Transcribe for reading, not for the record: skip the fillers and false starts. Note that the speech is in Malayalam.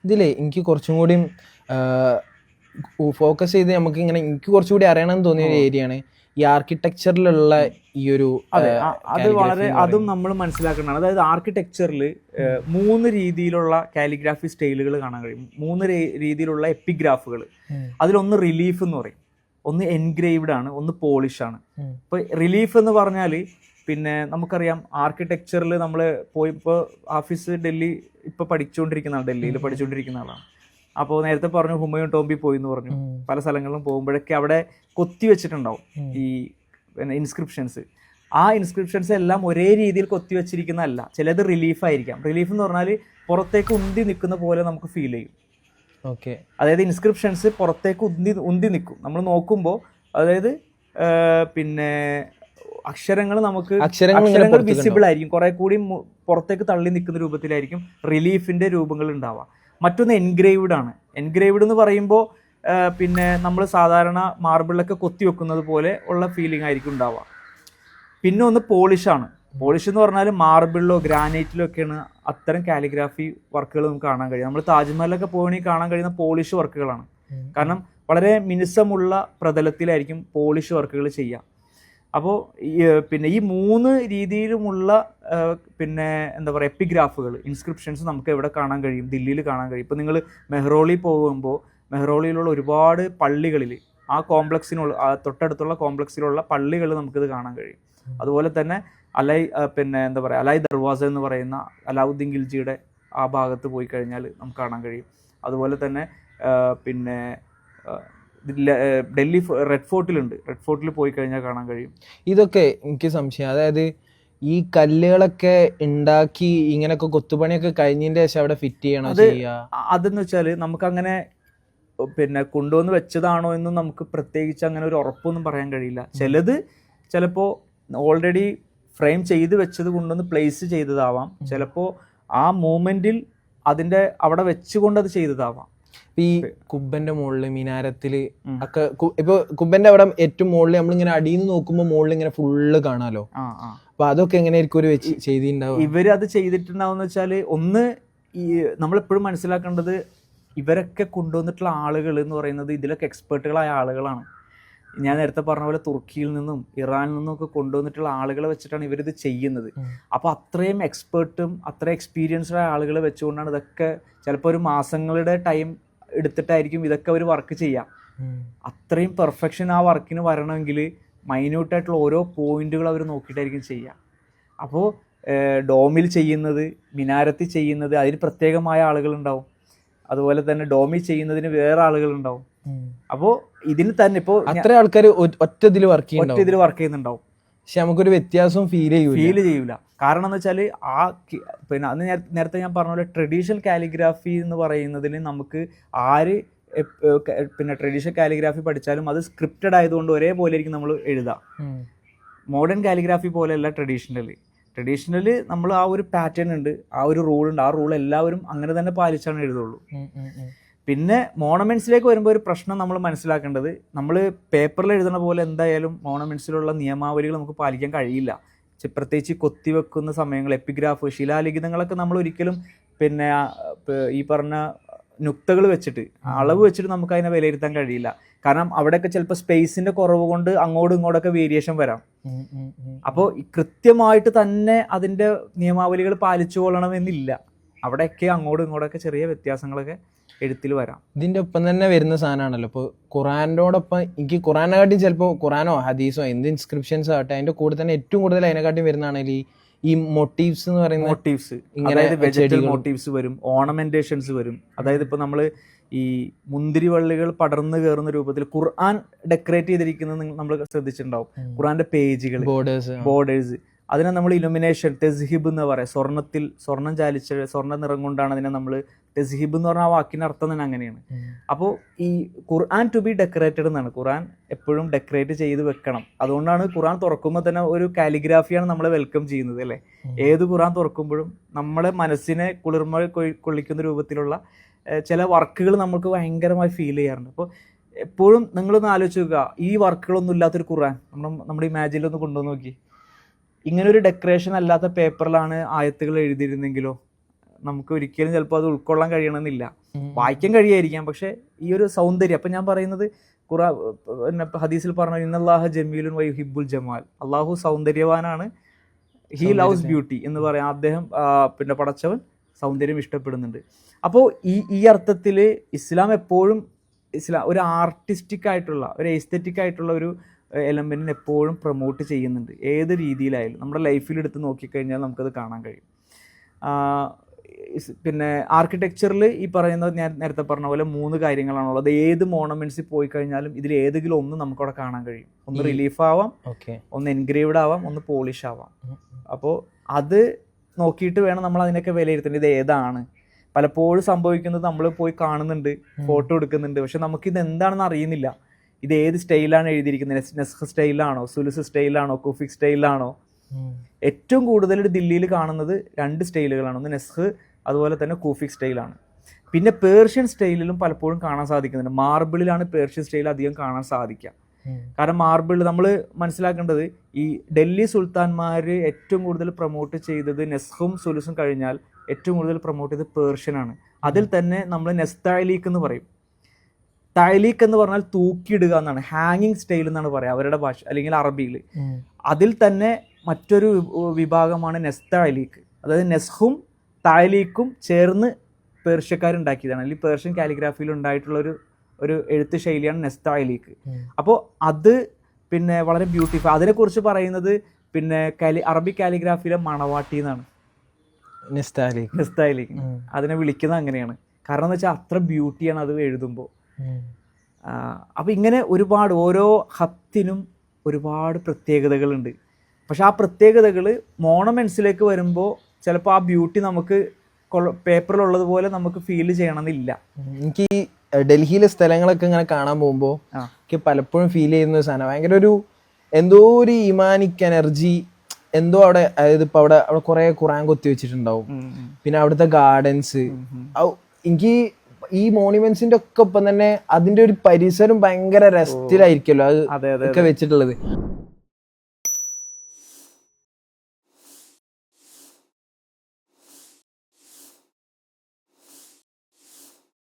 ഇതിലേ എനിക്ക് കുറച്ചും കൂടി ഫോക്കസ് ചെയ്ത് നമുക്ക് ഇങ്ങനെ എനിക്ക് കുറച്ചുകൂടി അറിയണമെന്ന് തോന്നിയ ഒരു ഏരിയയാണ് ഈ ആർക്കിടെക്ചറിലുള്ള ഈ ഒരു. അതെ, അത് വളരെ അതും നമ്മൾ മനസ്സിലാക്കേണ്ടതാണ്. അതായത് ആർക്കിടെക്ചറിൽ 3 രീതിയിലുള്ള കാലിഗ്രാഫി സ്റ്റൈലുകൾ കാണാൻ കഴിയും. 3 രീതിയിലുള്ള എപ്പിഗ്രാഫുകൾ. അതിലൊന്ന് റിലീഫ് എന്ന് പറയും, ഒന്ന് എൻഗ്രേവ്ഡ് ആണ്, ഒന്ന് പോളിഷ് ആണ്. ഇപ്പൊ റിലീഫ് എന്ന് പറഞ്ഞാൽ പിന്നെ നമുക്കറിയാം ആർക്കിടെക്ചറിൽ നമ്മൾ ഇപ്പോൾ ഹാഫിസ് ഡൽഹി ഇപ്പൊ പഠിച്ചുകൊണ്ടിരിക്കുന്ന ആൾ, ഡൽഹിയിൽ പഠിച്ചുകൊണ്ടിരിക്കുന്ന ആളാണ്. അപ്പോൾ നേരത്തെ പറഞ്ഞു ഹുമയൂൺ ടോംബി പോയി എന്ന് പറഞ്ഞു. പല സ്ഥലങ്ങളിലും പോകുമ്പോഴൊക്കെ അവിടെ കൊത്തി വെച്ചിട്ടുണ്ടാവും ഈ പിന്നെ ഇൻസ്ക്രിപ്ഷൻസ്. ആ ഇൻസ്ക്രിപ്ഷൻസ് എല്ലാം ഒരേ രീതിയിൽ കൊത്തി വെച്ചിരിക്കുന്നതല്ല, ചിലത് റിലീഫ് ആയിരിക്കാം. റിലീഫ് എന്ന് പറഞ്ഞാൽ പുറത്തേക്ക് ഉന്തി നിൽക്കുന്ന പോലെ നമുക്ക് ഫീൽ ചെയ്യും. ഓക്കെ, അതായത് ഇൻസ്ക്രിപ്ഷൻസ് പുറത്തേക്ക് ഉന്തി നിൽക്കും നമ്മൾ നോക്കുമ്പോൾ. അതായത് പിന്നെ അക്ഷരങ്ങൾ വിസിബിൾ ആയിരിക്കും, കുറെ കൂടി പുറത്തേക്ക് തള്ളി നിൽക്കുന്ന രൂപത്തിലായിരിക്കും റിലീഫിന്റെ രൂപങ്ങൾ ഉണ്ടാവുക. മറ്റൊന്ന് എൻഗ്രേവ്ഡ് ആണ്. എൻഗ്രേവ്ഡ് എന്ന് പറയുമ്പോൾ പിന്നെ നമ്മൾ സാധാരണ മാർബിളിലൊക്കെ കൊത്തി വെക്കുന്നത് പോലെ ഉള്ള ഫീലിംഗ് ആയിരിക്കും ഉണ്ടാവുക. പിന്നെ ഒന്ന് പോളിഷാണ്. പോളിഷ് എന്ന് പറഞ്ഞാൽ മാർബിളിലോ ഗ്രാനൈറ്റിലോ ഒക്കെയാണ് അത്തരം കാലിഗ്രാഫി വർക്കുകൾ നമുക്ക് കാണാൻ കഴിയും. നമ്മൾ താജ്മഹലിലൊക്കെ പോകണമെങ്കിൽ കാണാൻ കഴിയുന്ന പോളിഷ് വർക്കുകളാണ്. കാരണം വളരെ മിനുസമുള്ള പ്രതലത്തിലായിരിക്കും പോളിഷ് വർക്കുകൾ ചെയ്യുക. അപ്പോൾ പിന്നെ ഈ 3 രീതിയിലുമുള്ള പിന്നെ എന്താ പറയുക എപ്പിഗ്രാഫുകൾ, ഇൻസ്ക്രിപ്ഷൻസ് നമുക്ക് എവിടെ കാണാൻ കഴിയും? ദില്ലിയിൽ കാണാൻ കഴിയും. ഇപ്പോൾ നിങ്ങൾ മെഹ്റോളി പോകുമ്പോൾ മെഹ്റോളിയിലുള്ള ഒരുപാട് പള്ളികളിൽ ആ കോംപ്ലക്സിനുള്ള തൊട്ടടുത്തുള്ള കോംപ്ലക്സിലുള്ള പള്ളികൾ നമുക്കിത് കാണാൻ കഴിയും. അതുപോലെ തന്നെ പിന്നെ എന്താ പറയുക അലായ് ദർവാസ എന്ന് പറയുന്ന അലാവുദ്ദീൻ ഖിൽജിയുടെ ആ ഭാഗത്ത് പോയി കഴിഞ്ഞാൽ നമുക്ക് കാണാൻ കഴിയും. അതുപോലെ തന്നെ പിന്നെ ഡൽഹി റെഡ് ഫോർട്ടിലുണ്ട്. റെഡ് ഫോർട്ടിൽ പോയി കഴിഞ്ഞാൽ കാണാൻ കഴിയും. ഇതൊക്കെ എനിക്ക് സംശയം, അതായത് ഈ കല്ലുകളൊക്കെ ഉണ്ടാക്കി ഇങ്ങനെയൊക്കെ കൊത്തുപണിയൊക്കെ കഴിഞ്ഞതിന്റെ ശേഷം അവിടെ ഫിറ്റ് ചെയ്യണം. അതെന്ന് വെച്ചാൽ നമുക്കങ്ങനെ പിന്നെ കൊണ്ടുവന്ന് വെച്ചതാണോ എന്നും നമുക്ക് പ്രത്യേകിച്ച് അങ്ങനെ ഒരു ഉറപ്പൊന്നും പറയാൻ കഴിയില്ല. ചിലപ്പോൾ ഓൾറെഡി ഫ്രെയിം ചെയ്ത് വെച്ചത് കൊണ്ടുവന്ന് പ്ലേസ് ചെയ്തതാവാം. ചിലപ്പോൾ ആ മൂമെന്റിൽ അതിന്റെ അവിടെ വെച്ചുകൊണ്ട് അത് ചെയ്തതാവാം. ഈ കുബ്ബന്റെ മുകളില് മിനാരത്തില് ഒക്കെ ഇപ്പൊ കുബ്ബന്റെ അവിടെ ഏറ്റവും മുകളിൽ നമ്മളിങ്ങനെ അടിയിൽ നിന്ന് നോക്കുമ്പോൾ മുകളിൽ ഇങ്ങനെ ഫുള്ള് കാണാലോ. അപ്പൊ അതൊക്കെ എങ്ങനെയായിരിക്കും ഒരു ചെയ്തിട്ടുണ്ടാവും? ഇവര് അത് ചെയ്തിട്ടുണ്ടാവുന്ന വെച്ചാല്, ഒന്ന് ഈ നമ്മളെപ്പോഴും മനസ്സിലാക്കേണ്ടത് ഇവരൊക്കെ കൊണ്ടുവന്നിട്ടുള്ള ആളുകൾ എന്ന് പറയുന്നത് ഇതിലൊക്കെ എക്സ്പേർട്ടുകളായ ആളുകളാണ്. ഞാൻ നേരത്തെ പറഞ്ഞ പോലെ തുർക്കിയിൽ നിന്നും ഇറാനിൽ നിന്നും ഒക്കെ കൊണ്ടുവന്നിട്ടുള്ള ആളുകളെ വെച്ചിട്ടാണ് ഇവരിത് ചെയ്യുന്നത്. അപ്പോൾ അത്രയും എക്സ്പേർട്ടും അത്രയും എക്സ്പീരിയൻസ്ഡ് ആയ ആളുകളെ വെച്ചുകൊണ്ടാണ് ഇതൊക്കെ ചിലപ്പോൾ ഒരു മാസങ്ങളുടെ ടൈം എടുത്തിട്ടായിരിക്കും ഇതൊക്കെ അവർ വർക്ക് ചെയ്യാം. അത്രയും പെർഫെക്ഷൻ ആ വർക്കിന് വരണമെങ്കിൽ മൈന്യൂട്ടായിട്ടുള്ള ഓരോ പോയിന്റുകൾ അവർ നോക്കിയിട്ടായിരിക്കും ചെയ്യുക. അപ്പോൾ ഡോമിൽ ചെയ്യുന്നത്, മിനാരത്തിൽ ചെയ്യുന്നത് അതിന് പ്രത്യേകമായ ആളുകളുണ്ടാവും. അതുപോലെ തന്നെ ഡോമിൽ ചെയ്യുന്നതിന് വേറെ ആളുകളുണ്ടാവും. അപ്പോൾ ഇതിന് തന്നെ ഇപ്പോൾ അത്ര ആൾക്കാർ ഒറ്റ ഇതിൽ വർക്ക് ചെയ്യുന്നുണ്ടാവും. പക്ഷെ നമുക്കൊരു വ്യത്യാസവും ഫീൽ ചെയ്യൂല. കാരണം എന്ന് വെച്ചാൽ പിന്നെ അന്ന് നേരത്തെ ഞാൻ പറഞ്ഞ പോലെ ട്രഡീഷണൽ കാലിഗ്രാഫി എന്ന് പറയുന്നതിന് നമുക്ക് പിന്നെ ട്രഡീഷണൽ കാലിഗ്രാഫി പഠിച്ചാലും അത് സ്ക്രിപ്റ്റഡ് ആയതുകൊണ്ട് ഒരേപോലെ ആയിരിക്കും നമ്മൾ എഴുതാം. മോഡേൺ കാലിഗ്രാഫി പോലെയല്ല ട്രഡീഷണൽ നമ്മൾ ആ ഒരു പാറ്റേൺ ഉണ്ട്, ആ ഒരു റൂൾ ഉണ്ട്. ആ റൂൾ എല്ലാവരും അങ്ങനെ തന്നെ പാലിച്ചാണ് എഴുതുള്ളൂ. പിന്നെ മോണമെന്റ്സിലേക്ക് വരുമ്പോൾ ഒരു പ്രശ്നം നമ്മൾ മനസ്സിലാക്കേണ്ടത്, നമ്മൾ പേപ്പറിൽ എഴുതുന്ന പോലെ എന്തായാലും മോണമെന്റ്സിലുള്ള നിയമാവലികൾ നമുക്ക് പാലിക്കാൻ കഴിയില്ല. പ്രത്യേകിച്ച് കൊത്തിവെക്കുന്ന സമയങ്ങൾ, എപ്പിഗ്രാഫ്, ശിലാലിഖിതങ്ങളൊക്കെ നമ്മൾ ഒരിക്കലും പിന്നെ ഈ പറഞ്ഞ നുക്തകൾ വെച്ചിട്ട് അളവ് വെച്ചിട്ട് നമുക്ക് അതിനെ വിലയിരുത്താൻ കഴിയില്ല. കാരണം അവിടെയൊക്കെ ചിലപ്പോൾ സ്പേസിന്റെ കുറവ് കൊണ്ട് അങ്ങോട്ടും ഇങ്ങോട്ടൊക്കെ വേരിയേഷൻ വരാം. അപ്പോൾ കൃത്യമായിട്ട് തന്നെ അതിന്റെ നിയമാവലികൾ പാലിച്ചു കൊള്ളണമെന്നില്ല. അവിടെയൊക്കെ അങ്ങോട്ടും ഇങ്ങോട്ടൊക്കെ ചെറിയ വ്യത്യാസങ്ങളൊക്കെ എഴുത്തിൽ വരാം. ഇതിന്റെ ഒപ്പം തന്നെ വരുന്ന സാധനമാണല്ലോ ഇപ്പോൾ ഖുറാനോടൊപ്പം. എനിക്ക് ഖുറാനെക്കാട്ടിയും ചിലപ്പോൾ ഖുറാനോ ഹദീസോ എന്ത് ഇൻസ്ക്രിപ്ഷൻസ് ആട്ടെ അതിന്റെ കൂടെ തന്നെ ഏറ്റവും കൂടുതൽ അതിനെക്കാട്ടിയും വരുന്നതാണെങ്കിൽ ഈ മോട്ടീവ്സ് എന്ന് പറയുന്ന ഇങ്ങനെ വെജിറ്റൽ മോട്ടീവ്സ് വരും, ഓർണമെന്റേഷൻസ് വരും. അതായത് ഇപ്പൊ നമ്മള് ഈ മുന്തിരിവള്ളികൾ പടർന്നു കയറുന്ന രൂപത്തിൽ ഖുർആൻ ഡെക്കറേറ്റ് ചെയ്തിരിക്കുന്നത് നമ്മൾ ശ്രദ്ധിച്ചിട്ടുണ്ടാവും. ഖുർആന്റെ പേജുകൾ, ബോർഡേഴ്സ്, അതിനെ നമ്മൾ ഇലുമിനേഷൻ, തെസ്ഹിബ് എന്ന് പറയാം. സ്വർണം ചാലിച്ച സ്വർണ്ണ നിറം കൊണ്ടാണ് അതിനെ നമ്മൾ തെസ്ഹിബ് എന്ന് പറഞ്ഞ ആ വാക്കിന്റെ അർത്ഥം തന്നെ അങ്ങനെയാണ്. അപ്പോൾ ഈ ഖുർആൻ ടു ബി ഡെക്കറേറ്റഡ് എന്നാണ്. ഖുർആൻ എപ്പോഴും ഡെക്കറേറ്റ് ചെയ്ത് വെക്കണം. അതുകൊണ്ടാണ് ഖുർആൻ തുറക്കുമ്പോൾ തന്നെ ഒരു കാലിഗ്രാഫിയാണ് നമ്മളെ വെൽക്കം ചെയ്യുന്നത്, അല്ലേ? ഏത് ഖുർആൻ തുറക്കുമ്പോഴും നമ്മളെ മനസ്സിനെ കുളിർമ കൊള്ളിക്കുന്ന രൂപത്തിലുള്ള ചില വർക്കുകൾ നമുക്ക് ഭയങ്കരമായി ഫീൽ ചെയ്യാറുണ്ട്. അപ്പോൾ എപ്പോഴും നിങ്ങളൊന്ന് ആലോചിച്ച് നോക്കുക, ഈ വർക്കുകളൊന്നും ഇല്ലാത്തൊരു ഖുർആൻ നമ്മുടെ ഇമാജിനിലൊന്ന് കൊണ്ടുവന്ന് നോക്കി. ഇങ്ങനൊരു ഡെക്കറേഷൻ അല്ലാത്ത പേപ്പറിലാണ് ആയത്തുകൾ എഴുതിയിരുന്നെങ്കിലോ നമുക്ക് ഒരിക്കലും ചിലപ്പോൾ അത് ഉൾക്കൊള്ളാൻ കഴിയണമെന്നില്ല. വായിക്കാൻ കഴിയായിരിക്കാം, പക്ഷെ ഈ ഒരു സൗന്ദര്യം, അപ്പം ഞാൻ പറയുന്നത് പിന്നെ ഹദീസിൽ പറഞ്ഞു ഇന്നല്ലാഹ ജമീലുൻ വയുഹിബ്ബുൽ ജമാൽ, അള്ളാഹു സൗന്ദര്യവാനാണ്, ഹീ ലവ്സ് ബ്യൂട്ടി എന്ന് പറയാം. അദ്ദേഹം പിന്നെ പടച്ചവൻ സൗന്ദര്യം ഇഷ്ടപ്പെടുന്നുണ്ട്. അപ്പോൾ ഈ അർത്ഥത്തിൽ ഇസ്ലാം എപ്പോഴും ഒരു ആർട്ടിസ്റ്റിക് ആയിട്ടുള്ള ഒരു എസ്തെറ്റിക് ആയിട്ടുള്ള ഒരു എലമെന്റിനെ എപ്പോഴും പ്രൊമോട്ട് ചെയ്യുന്നുണ്ട്. ഏത് രീതിയിലായാലും നമ്മുടെ ലൈഫിൽ എടുത്ത് നോക്കിക്കഴിഞ്ഞാൽ നമുക്കത് കാണാൻ കഴിയും. പിന്നെ ആർക്കിടെക്ചറിൽ ഈ പറയുന്നത് ഞാൻ നേരത്തെ പറഞ്ഞ പോലെ 3 കാര്യങ്ങളാണുള്ളത്. ഏത് മോണമെന്റ്സിൽ പോയി കഴിഞ്ഞാലും ഇതിൽ ഏതെങ്കിലും ഒന്ന് നമുക്കവിടെ കാണാൻ കഴിയും. ഒന്ന് റിലീഫ് ആവാം, ഒന്ന് എൻഗ്രേവ്ഡ് ആവാം, ഒന്ന് പോളിഷ് ആവാം. അപ്പോൾ അത് നോക്കിയിട്ട് വേണം നമ്മൾ അതിനൊക്കെ വിലയിരുത്തേണ്ടത്. ഇത് ഏതാണ്? പലപ്പോഴും സംഭവിക്കുന്നത് നമ്മൾ പോയി കാണുന്നുണ്ട്, ഫോട്ടോ എടുക്കുന്നുണ്ട്, പക്ഷെ നമുക്കിത് എന്താണെന്ന് അറിയുന്നില്ല. ഇത് ഏത് സ്റ്റൈലാണ് എഴുതിയിരിക്കുന്നത്? നെസ്ഖ് സ്റ്റൈലാണോ, സുലുസ് സ്റ്റൈലാണോ, കുഫിക് സ്റ്റൈലാണോ? ഏറ്റവും കൂടുതൽ ദില്ലിയിൽ കാണുന്നത് 2 സ്റ്റൈലുകളാണ്. ഒന്ന് നെസ്ഖ്, അതുപോലെ തന്നെ കൂഫിക് സ്റ്റൈലാണ്. പിന്നെ പേർഷ്യൻ സ്റ്റൈലിലും പലപ്പോഴും കാണാൻ സാധിക്കുന്നുണ്ട്. മാർബിളിലാണ് പേർഷ്യൻ സ്റ്റൈൽ അധികം കാണാൻ സാധിക്കുക. കാരണം മാർബിൾ നമ്മൾ മനസ്സിലാക്കേണ്ടത്, ഈ ഡൽഹി സുൽത്താൻമാർ ഏറ്റവും കൂടുതൽ പ്രൊമോട്ട് ചെയ്തത് നെസ്ഖും സുലുസും കഴിഞ്ഞാൽ ഏറ്റവും കൂടുതൽ പ്രൊമോട്ട് ചെയ്തത് പേർഷ്യനാണ്. അതിൽ തന്നെ നമ്മൾ നെസ്താലീക്ക് എന്ന് പറയും. തായ്ലീക്ക് എന്ന് പറഞ്ഞാൽ തൂക്കിയിടുക എന്നാണ്, ഹാങ്ങിങ് സ്റ്റൈൽ എന്നാണ് പറയുക അവരുടെ ഭാഷ, അല്ലെങ്കിൽ അറബിയിൽ. അതിൽ തന്നെ മറ്റൊരു വിഭാഗമാണ് നെസ്താലീക്ക്. അതായത് നെസ്ഹും തായ്ലീക്കും ചേർന്ന് പേർഷ്യക്കാരുണ്ടാക്കിയതാണ്, അല്ലെങ്കിൽ പേർഷ്യൻ കാലിഗ്രാഫിയിൽ ഉണ്ടായിട്ടുള്ള ഒരു എഴുത്ത് ശൈലിയാണ് നെസ്താലീക്ക്. അപ്പോൾ അത് പിന്നെ വളരെ ബ്യൂട്ടിഫുൾ. അതിനെക്കുറിച്ച് പറയുന്നത് പിന്നെ അറബി കാലിഗ്രാഫിയിലെ മണവാട്ടി എന്നാണ് നെസ്താലീക്ക്. അതിനെ വിളിക്കുന്നത് അങ്ങനെയാണ്. കാരണം എന്ന് വെച്ചാൽ അത്ര ബ്യൂട്ടിയാണ് അത് എഴുതുമ്പോൾ. അപ്പം ഇങ്ങനെ ഒരുപാട് ഓരോ ഹത്തിനും ഒരുപാട് പ്രത്യേകതകളുണ്ട്. പക്ഷെ ആ പ്രത്യേകതകൾ മോണമെന്റ്സിലേക്ക് വരുമ്പോൾ ചിലപ്പോൾ ആ ബ്യൂട്ടി നമുക്ക് പേപ്പറിലുള്ളതുപോലെ നമുക്ക് ഫീൽ ചെയ്യണമെന്നില്ല. എനിക്ക് ഡൽഹിയിലെ സ്ഥലങ്ങളൊക്കെ ഇങ്ങനെ കാണാൻ പോകുമ്പോൾ എനിക്ക് പലപ്പോഴും ഫീൽ ചെയ്യുന്ന സാധനം ഭയങ്കര എന്തോ ഒരു ഇമാനിക് എനർജി എന്തോ അവിടെ. അതായത് ഇപ്പൊ അവിടെ കുറെ ഖുറാൻ കൊത്തി വെച്ചിട്ടുണ്ടാവും. പിന്നെ അവിടുത്തെ ഗാർഡൻസ്, എനിക്ക് ഈ മോണുമെന്റ്സിന്റെ ഒക്കെ ഒപ്പം തന്നെ അതിന്റെ ഒരു പരിസരം ഭയങ്കര റെസ്റ്റിലായിരിക്കുമല്ലോ അത് ഒക്കെ വെച്ചിട്ടുള്ളത്.